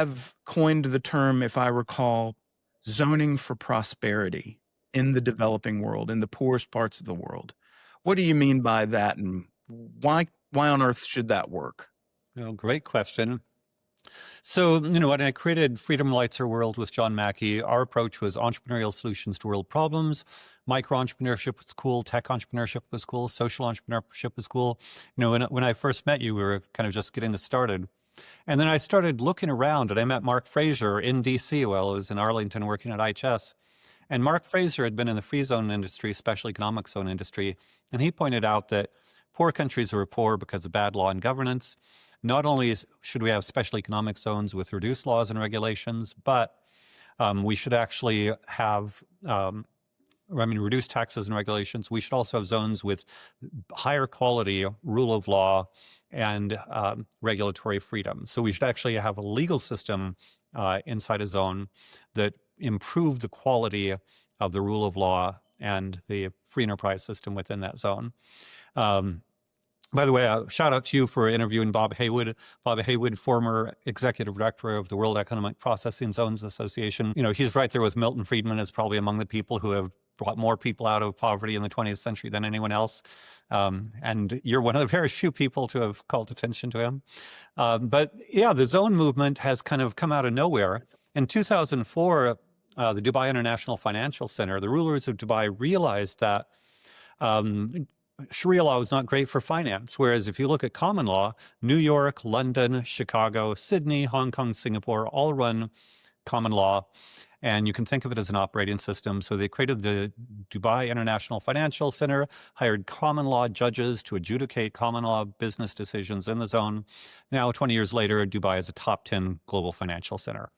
have coined the term, if I recall, zoning for prosperity in the developing world, in the poorest parts of the world. What do you mean by that, and why on earth should that work? Great question. So, when I created Freedom Lights Our World with John Mackey, our approach was entrepreneurial solutions to world problems. Micro entrepreneurship was cool. Tech entrepreneurship was cool. Social entrepreneurship was cool. When I first met you, we were kind of just getting this started. And then I started looking around, and I met Mark Fraser in DC while I was in Arlington working at IHS. And Mark Fraser had been in the free zone industry, special economic zone industry, and he pointed out that poor countries are poor because of bad law and governance. Not only should we have special economic zones with reduced laws and regulations, but we should actually have reduced taxes and regulations. We should also have zones with higher quality rule of law and regulatory freedom. So we should actually have a legal system inside a zone that improved the quality of the rule of law and the free enterprise system within that zone. By the way, shout out to you for interviewing Bob Haywood. Bob Haywood, former executive director of the World Economic Processing Zones Association. He's right there with Milton Friedman, is probably among the people who have brought more people out of poverty in the 20th century than anyone else. And you're one of the very few people to have called attention to him. But yeah, the zone movement has kind of come out of nowhere. In 2004, the Dubai International Financial Center, the rulers of Dubai realized that Sharia law is not great for finance. Whereas if you look at common law, New York, London, Chicago, Sydney, Hong Kong, Singapore all run common law. And you can think of it as an operating system. So they created the Dubai International Financial Center, hired common law judges to adjudicate common law business decisions in the zone. Now, 20 years later, Dubai is a top 10 global financial center.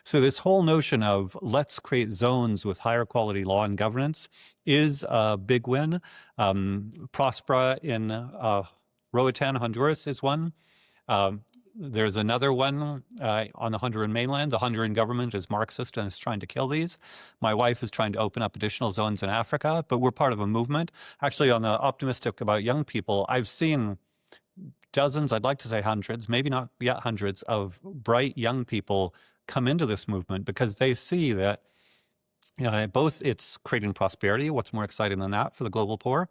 So this whole notion of let's create zones with higher quality law and governance is a big win. Prospera in Roatan, Honduras is one. There's another one on the Honduran mainland. The Honduran government is Marxist and is trying to kill these. My wife is trying to open up additional zones in Africa, but we're part of a movement. Actually, on the optimistic about young people, I've seen dozens, I'd like to say hundreds, maybe not yet hundreds, of bright young people come into this movement because they see that both it's creating prosperity, what's more exciting than that for the global poor,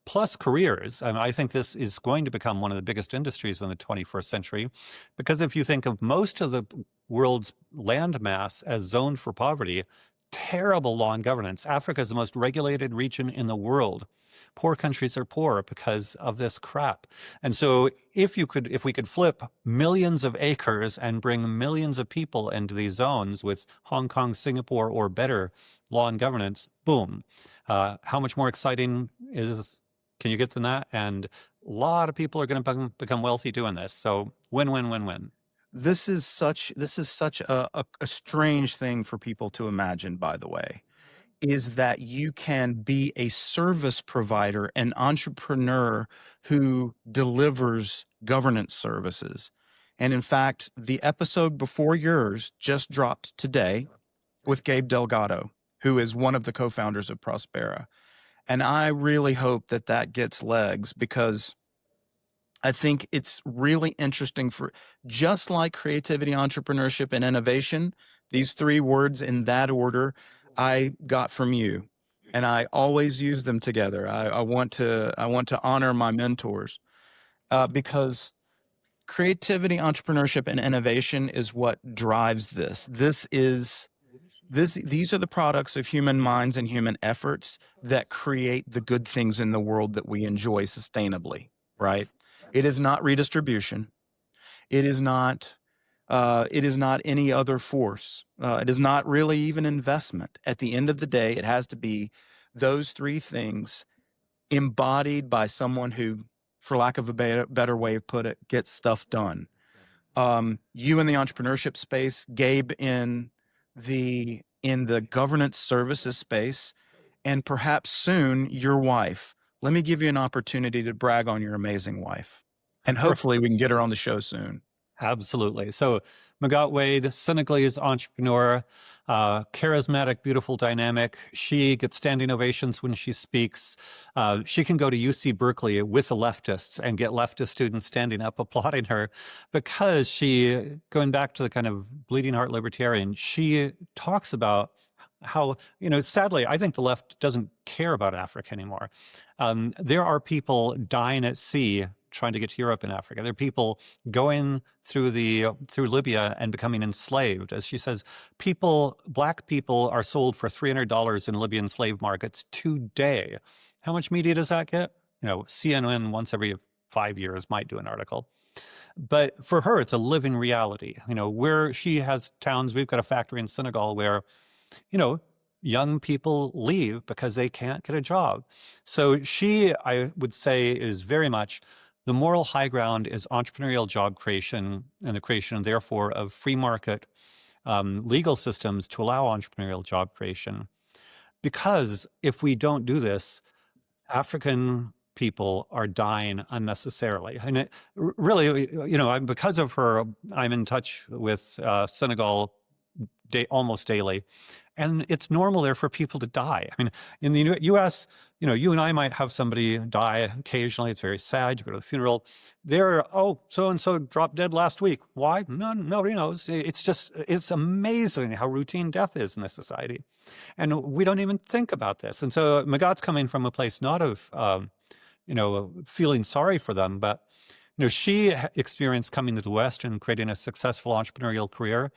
plus careers. And I think this is going to become one of the biggest industries in the 21st century, because if you think of most of the world's land mass as zoned for poverty, terrible law and governance. Africa is the most regulated region in the world. Poor countries are poor because of this crap. And so if we could flip millions of acres and bring millions of people into these zones with Hong Kong, Singapore, or better law and governance, boom. How much more exciting can you get than that? And a lot of people are going to become wealthy doing this. So win, win, win, win. This is such a strange thing for people to imagine, by the way, is that you can be a service provider, an entrepreneur who delivers governance services. And in fact, the episode before yours just dropped today with Gabe Delgado, who is one of the co-founders of Prospera. And I really hope that gets legs, because I think it's really interesting for, just like creativity, entrepreneurship, and innovation, these three words in that order I got from you, and I always use them together. I want to honor my mentors, because creativity, entrepreneurship, and innovation is what drives this. These are the products of human minds and human efforts that create the good things in the world that we enjoy sustainably, right? It is not redistribution. It is not any other force. It is not really even investment. At the end of the day, it has to be those three things embodied by someone who, for lack of a better way of put it, gets stuff done. You in the entrepreneurship space, Gabe in the governance services space, and perhaps soon your wife. Let me give you an opportunity to brag on your amazing wife. And hopefully we can get her on the show soon. Absolutely. So Magat Wade, Senegalese entrepreneur, charismatic, beautiful, dynamic. She gets standing ovations when she speaks. She can go to UC Berkeley with the leftists and get leftist students standing up applauding her because she, going back to the kind of bleeding heart libertarian, she talks about how, sadly, I think the left doesn't care about Africa anymore. There are people dying at sea trying to get to Europe and Africa. There are people going through Libya and becoming enslaved. As she says, black people are sold for $300 in Libyan slave markets today. How much media does that get? CNN once every 5 years might do an article. But for her, it's a living reality. Where she has towns, we've got a factory in Senegal where, young people leave because they can't get a job. So she, I would say, is very much the moral high ground is entrepreneurial job creation and the creation, therefore, of free market legal systems to allow entrepreneurial job creation. Because if we don't do this, African people are dying unnecessarily. And it really, because of her, I'm in touch with Senegal almost daily. And it's normal there for people to die. I mean, in the US, you and I might have somebody die occasionally. It's very sad. You go to the funeral. So-and-so dropped dead last week. Why? Nobody knows. It's amazing how routine death is in this society. And we don't even think about this. And so Magat's coming from a place not of, feeling sorry for them, but she experienced coming to the West and creating a successful entrepreneurial career.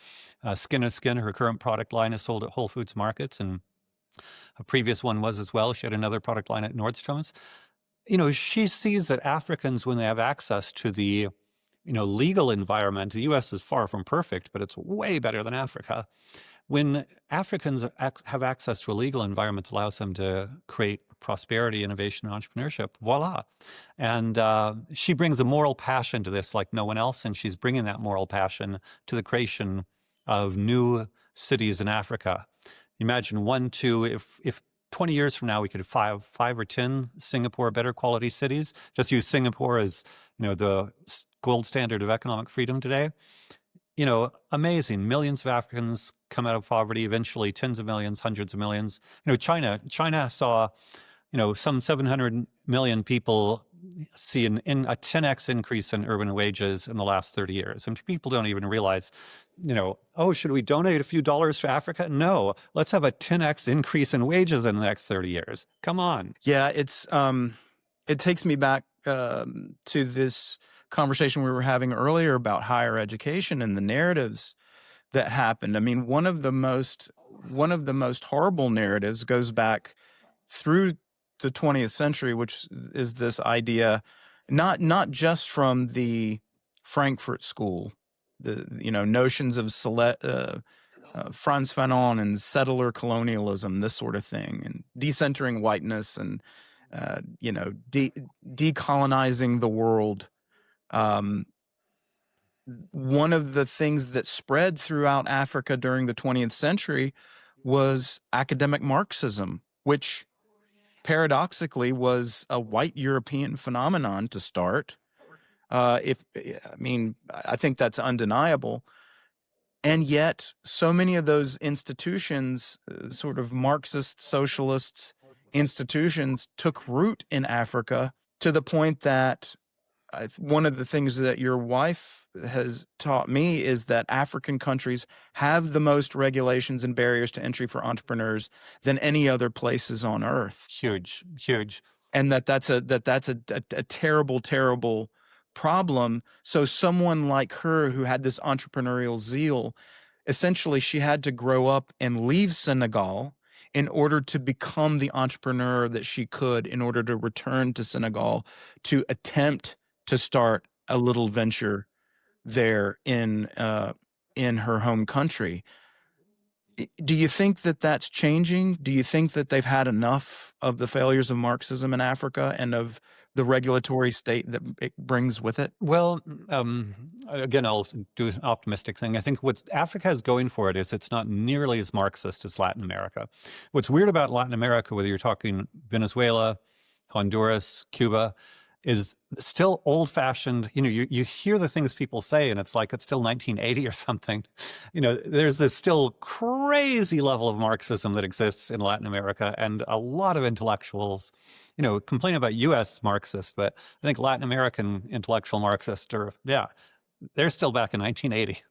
Skin to Skin, her current product line, is sold at Whole Foods markets, and a previous one was as well. She had another product line at Nordstrom's. She sees that Africans, when they have access to the, legal environment, the U.S. is far from perfect, but it's way better than Africa. When Africans have access to a legal environment that allows them to create prosperity, innovation, and entrepreneurship, voila. And she brings a moral passion to this like no one else, and she's bringing that moral passion to the creation of new cities in Africa. Imagine 1, 2, if 20 years from now we could have five or 10 Singapore better quality cities, just use Singapore as, the gold standard of economic freedom today. Amazing. Millions of Africans come out of poverty, eventually tens of millions, hundreds of millions. China saw, some 700 million people see a 10x increase in urban wages in the last 30 years. And people don't even realize, should we donate a few dollars to Africa? No, let's have a 10x increase in wages in the next 30 years. Come on. Yeah, it takes me back to this conversation we were having earlier about higher education and the narratives that happened. I mean, one of the most horrible narratives goes back through the 20th century, which is this idea, not just from the Frankfurt School, the notions of Frantz Fanon and settler colonialism, this sort of thing, and decentering whiteness and decolonizing the world. One of the things that spread throughout Africa during the 20th century was academic Marxism, which paradoxically was a white European phenomenon to start. I think that's undeniable. And yet so many of those institutions, sort of Marxist, socialist institutions, took root in Africa to the point that one of the things that your wife has taught me is that African countries have the most regulations and barriers to entry for entrepreneurs than any other places on earth. Huge. And that's a terrible, terrible problem. So someone like her who had this entrepreneurial zeal, essentially she had to grow up and leave Senegal in order to become the entrepreneur that she could, in order to return to Senegal to attempt to start a little venture there in her home country. Do you think that that's changing? Do you think that they've had enough of the failures of Marxism in Africa and of the regulatory state that it brings with it? Well, again, I'll do an optimistic thing. I think what Africa is going for it is it's not nearly as Marxist as Latin America. What's weird about Latin America, whether you're talking Venezuela, Honduras, Cuba, is still old-fashioned. You hear the things people say, and it's like it's still 1980 or something. There's this still crazy level of Marxism that exists in Latin America, and a lot of intellectuals, complain about U.S. Marxists, but I think Latin American intellectual Marxists they're still back in 1980.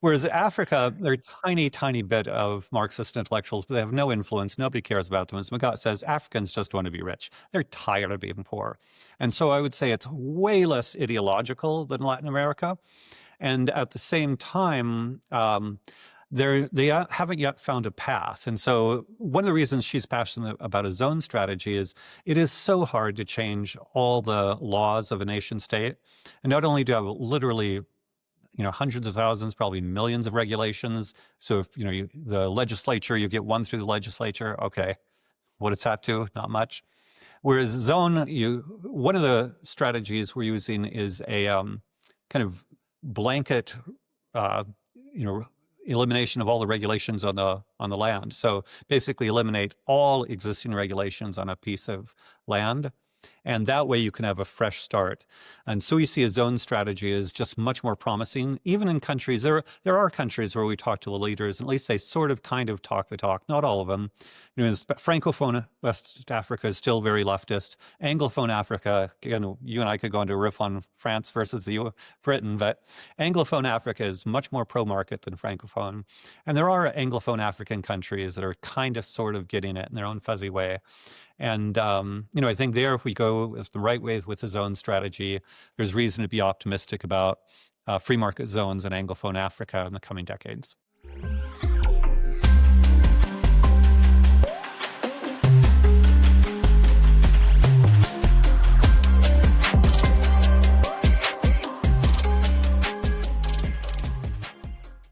Whereas Africa, they're a tiny, tiny bit of Marxist intellectuals, but they have no influence. Nobody cares about them. As Magat says, Africans just want to be rich. They're tired of being poor. And so I would say it's way less ideological than Latin America. And at the same time, they haven't yet found a path. And so one of the reasons she's passionate about a zone strategy is it is so hard to change all the laws of a nation state. And not only do you have literally hundreds of thousands, probably millions of regulations. So if, the legislature, you get one through the legislature, okay, what does that do? Not much. Whereas zone, one of the strategies we're using is a kind of blanket, elimination of all the regulations on the land. So basically eliminate all existing regulations on a piece of land. And that way you can have a fresh start. And so we see a zone strategy is just much more promising, even in countries. There are countries where we talk to the leaders, and at least they sort of kind of talk the talk, not all of them. Francophone West Africa is still very leftist. Anglophone Africa, you and I could go into a riff on France versus Britain, but Anglophone Africa is much more pro-market than Francophone. And there are Anglophone African countries that are kind of sort of getting it in their own fuzzy way. And, I think there, if we go the right way with the zone strategy, there's reason to be optimistic about free market zones in Anglophone Africa in the coming decades.